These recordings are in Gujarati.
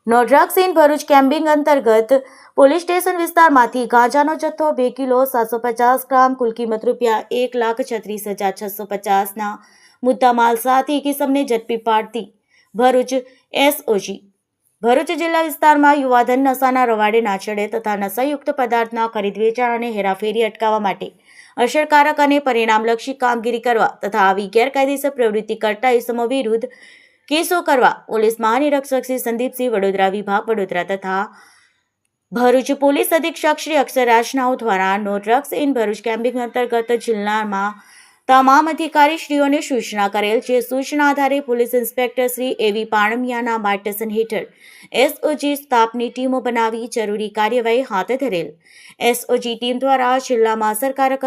No drugs in Bharuch camping અંતર્ગત પોલીસ સ્ટેશન વિસ્તારમાંથી ગાંજાનો જથ્થો 2 કિલો 750 ગ્રામ કુલ કિંમત ₹1,36,650ના મુદ્દામાલ સાથે કિસમને ઝડપી પાડતી ભરૂચ એસઓજી ભરૂચ જિલ્લા વિસ્તારમાં યુવાધન નશાના રવાડે ના ચડે તથા નશાયુક્ત પદાર્થના ખરીદ વેચાણ અને હેરાફેરી અટકાવવા માટે અસરકારક અને પરિણામલક્ષી કામગીરી કરવા તથા આવી ગેરકાયદેસર પ્રવૃત્તિ કરતા ઇસમો વિરુદ્ધ કેસો કરવા પોલીસ મહાનિરીક્ષક શ્રી સંદીપસિંહ વડોદરા વિભાગ વડોદરા તથા ભરૂચ પોલીસ અધિક્ષક શ્રી અક્ષરરાજ નાઓ દ્વારા no drugs in Bharuch camping અંતર્ગત જિલ્લામાં તમામ અધિકારીશ્રીઓને સૂચના કરેલ છે। સૂચના આધારે પોલીસ ઇન્સ્પેક્ટર શ્રી એવી પાણમિયાના માર્ગદર્શન હેઠળ એસઓજી સ્ટાફની ટીમો બનાવી જરૂરી કાર્યવાહી હાથ ધરેલ। એસઓજી ટીમ દ્વારા જિલ્લામાં અસરકારક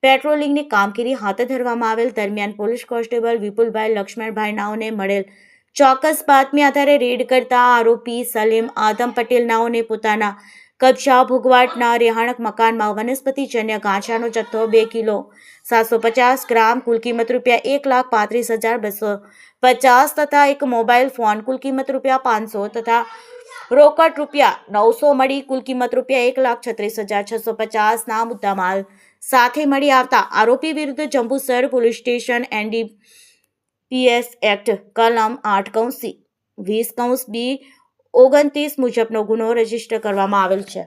પેટ્રોલિંગની કામગીરી હાથ ધરવામાં આવેલ દરમિયાન પોલીસ કોન્સ્ટેબલ વિપુલભાઈ લક્ષ્મણભાઈ નાઓને મળેલ ચોક્કસ બાતમી આધારે રેડ કરતા આરોપી સલીમ આદમ પટેલ નાઓને પોતાના કબજા ભોગવાટના રહેણાંક મકાનમાં વનસ્પતિજન્ય ગાંજાનો જથ્થો 2 કિલો 750 ગ્રામ કુલ કિંમત ₹81,35,250 તથા એક મોબાઈલ ફોન કુલ કિંમત ₹500 તથા રોકડ ₹900 મળી કુલ કિંમત ₹1,36,650ના મુદ્દામાલ સાથે મળી આવતા આરોપી વિરુદ્ધ Jambusar police station NDPS act કલમ 8(c) 20(b) 29 મુજબનો ગુનો રજીસ્ટર કરવામાં આવેલ છે।